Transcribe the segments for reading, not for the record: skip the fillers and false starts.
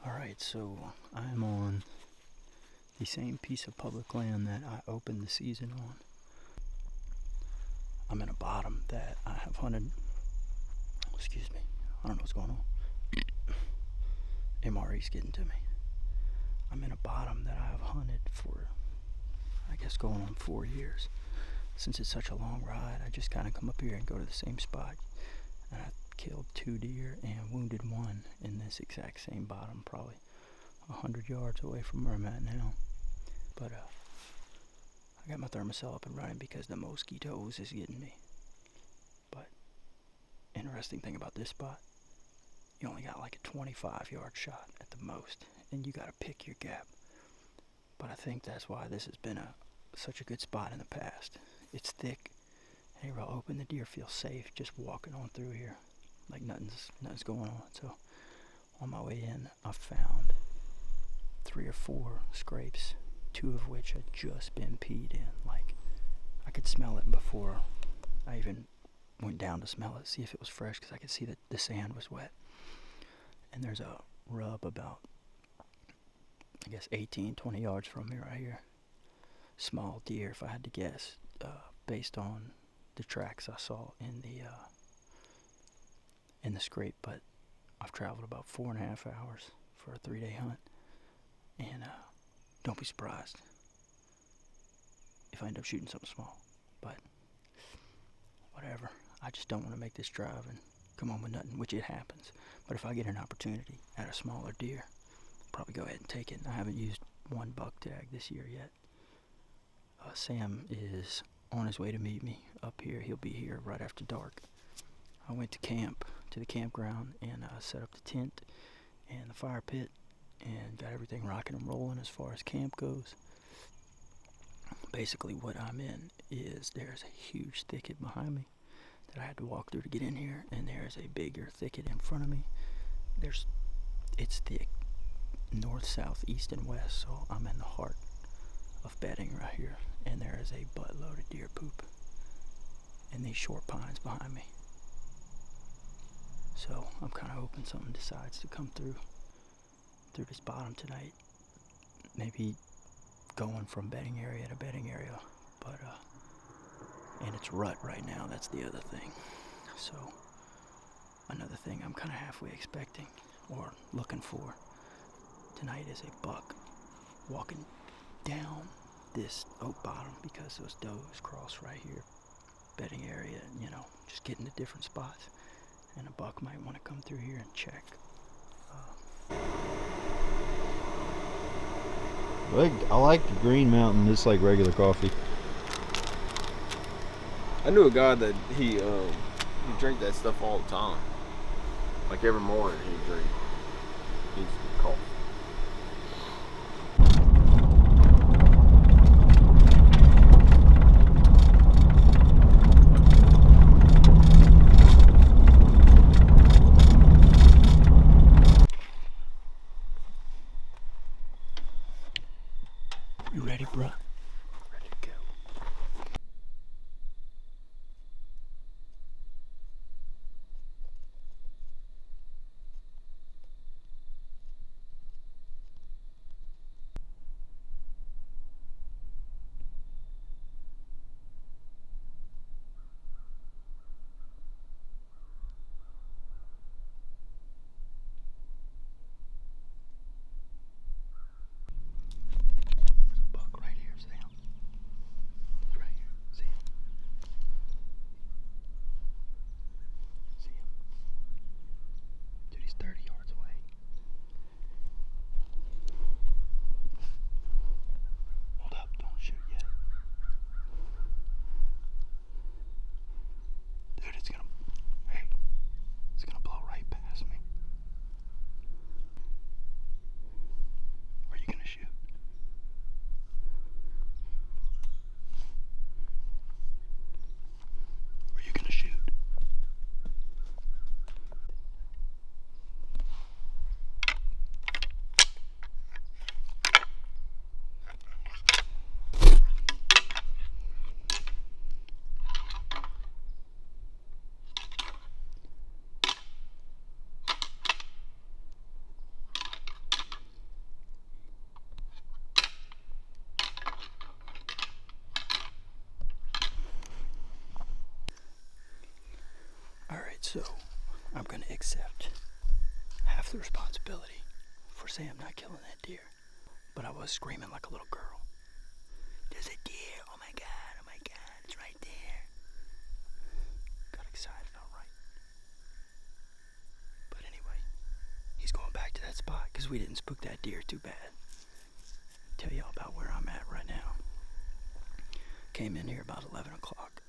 Alright, so I'm on the same piece of public land that I opened the season on. I'm in a bottom that I have hunted. Excuse me, I don't know what's going on. MRE's getting to me. I'm in a bottom that I have hunted for, I guess, going on 4 years. Since it's such a long ride, I just kind of come up here and go to the same spot. And I killed 2 deer and wounded 1 in this exact same bottom, probably 100 yards away from where I'm at now. But I got my thermocell up and running because the mosquitoes is getting me. But interesting thing about this spot, you only got like a 25-yard shot at the most, and you got to pick your gap. But I think that's why this has been such a good spot in the past. It's thick, and you're real open. The deer feel safe just walking on through here, like nothing's going on. So on my way in, I found 3 or 4 scrapes, 2 of which had just been peed in. Like, I could smell it before I even went down to smell it, see if it was fresh, because I could see that the sand was wet. And there's a rub about, I guess, 18, 20 yards from me right here. Small deer, if I had to guess, based on the tracks I saw in the scrape. But I've traveled about 4.5 hours for a 3-day hunt, and don't be surprised if I end up shooting something small. But whatever, I just don't want to make this drive and come home with nothing, which it happens. But if I get an opportunity at a smaller deer, I'll probably go ahead and take it. I haven't used one buck tag this year yet. Sam is on his way to meet me up here. He'll be here right after dark. I went to the campground, and set up the tent and the fire pit and got everything rocking and rolling as far as camp goes. Basically what I'm in is there's a huge thicket behind me that I had to walk through to get in here, and there's a bigger thicket in front of me. It's thick, north, south, east, and west, so I'm in the heart of bedding right here, and there is a buttload of deer poop in these short pines behind me. So I'm kind of hoping something decides to come through this bottom tonight. Maybe going from bedding area to bedding area, but and it's rut right now. That's the other thing. So another thing I'm kind of halfway expecting or looking for tonight is a buck walking down this oak bottom, because those does cross right here, bedding area, just getting to different spots, and a buck might want to come through here and check. I like the Green Mountain. It's like regular coffee. I knew a guy that he drank that stuff all the time. Like every morning he'd drink coffee. You ready, bruh? Ready to go. There's a buck right here, Sam. So I'm gonna accept half the responsibility for Sam not killing that deer. But I was screaming like a little girl. There's a deer, oh my God, it's right there. Got excited, alright. But anyway, he's going back to that spot because we didn't spook that deer too bad. Tell y'all about where I'm at right now. Came in here about 11 o'clock.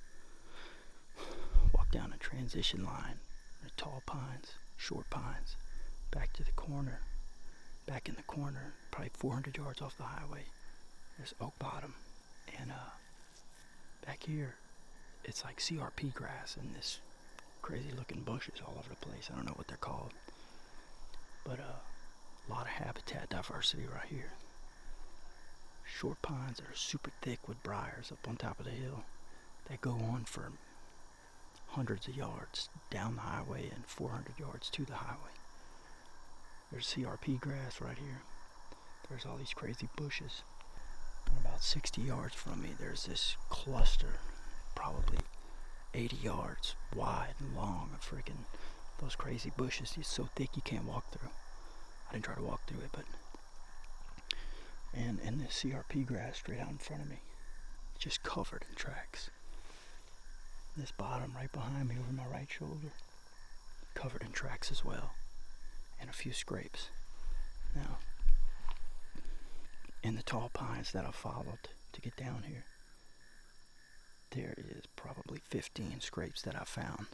Walked down a transition line. Tall pines, short pines. Back to the corner. Back in the corner, probably 400 yards off the highway. There's oak bottom. And back here, it's like CRP grass and this crazy looking bushes all over the place. I don't know what they're called. But a lot of habitat diversity right here. Short pines that are super thick with briars up on top of the hill. They go on for hundreds of yards down the highway and 400 yards to the highway. There's CRP grass right here. There's all these crazy bushes. And about 60 yards from me, there's this cluster, probably 80 yards wide and long of freaking those crazy bushes. It's so thick you can't walk through. I didn't try to walk through it, but and this CRP grass straight out in front of me, just covered in tracks. This bottom right behind me over my right shoulder, covered in tracks as well, and a few scrapes. Now, in the tall pines that I followed to get down here, there is probably 15 scrapes that I found,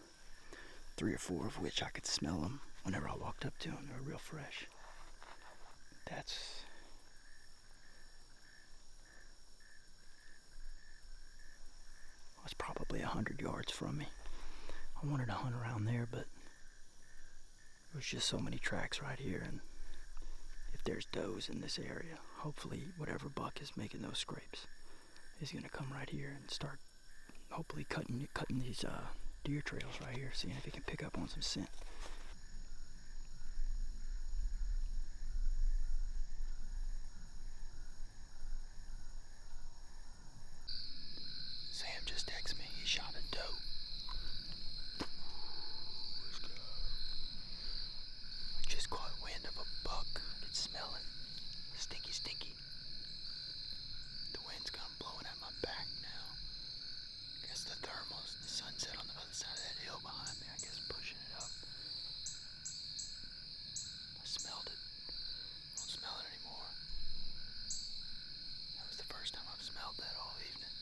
3 or 4 of which I could smell them whenever I walked up to them. They were real fresh. That's probably 100 yards from me. I wanted to hunt around there, but there was just so many tracks right here, and if there's does in this area, hopefully whatever buck is making those scrapes is gonna come right here and start hopefully cutting these deer trails right here, seeing if he can pick up on some scent. Sam just texted me. He shot a doe. Let's go. I just caught wind of a buck. I could smell it. Stinky, stinky. The wind's kind of blowing at my back now. I guess the thermals, the sunset on the other side of that hill behind me, I guess pushing it up. I smelled it. Don't smell it anymore. That was the first time I've smelled that all evening.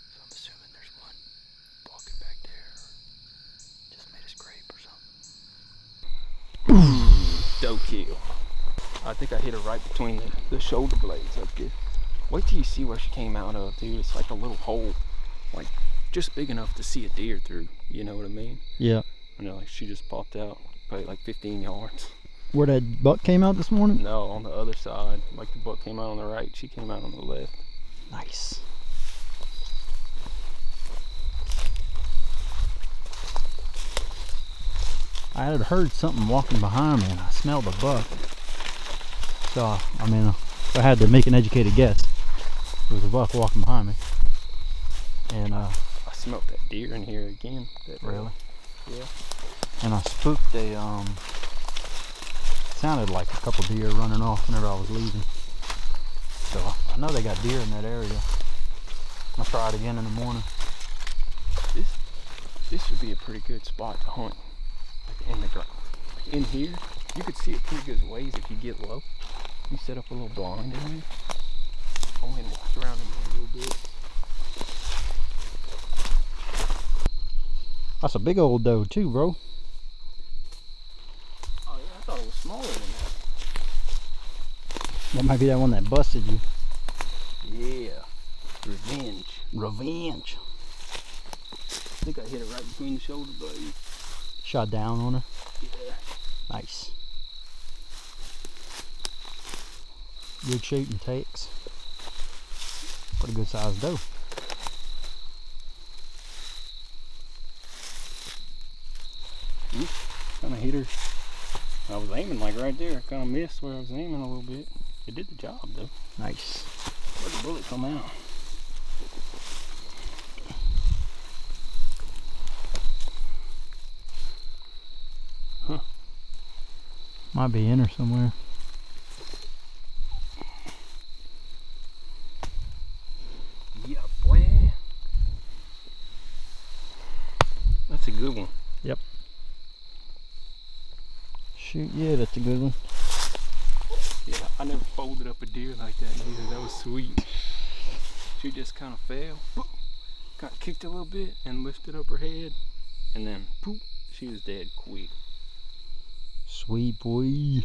So I'm assuming there's one walking back there, or just made a scrape or something. Doe kill. I think I hit her right between the shoulder blades up there. Wait till you see where she came out of, dude. It's like a little hole, like just big enough to see a deer through. You know what I mean? Yeah. You know, like she just popped out, probably like 15 yards. Where that buck came out this morning? No, on the other side. Like the buck came out on the right, she came out on the left. Nice. I had heard something walking behind me and I smelled a buck. So, I mean, if I had to make an educated guess, there was a buck walking behind me. And, I smelled that deer in here again. Really? Yeah. And I spooked sounded like a couple deer running off whenever I was leaving. So, I know they got deer in that area. I'll try it again in the morning. This would be a pretty good spot to hunt. Like in the ground. Like in here, you could see it pretty good ways if you get low. You set up a little blind in there. I went and walked around in there a little bit. That's a big old doe too, bro. Oh yeah, I thought it was smaller than that. That might be that one that busted you. Yeah. Revenge. Revenge. I think I hit it right between the shoulder blades. Shot down on her. Yeah. Nice. Good shooting takes. Pretty good sized doe. Kind of hit her. I was aiming like right there. I kind of missed where I was aiming a little bit. It did the job though. Nice. Where'd the bullet come out? Might be in her somewhere. Yeah, boy. That's a good one. Shoot, yeah, that's a good one. Yeah, I never folded up a deer like that neither. That was sweet. She just kind of fell, boop, got kicked a little bit, and lifted up her head, and then poof, she was dead quick. Sweet boy.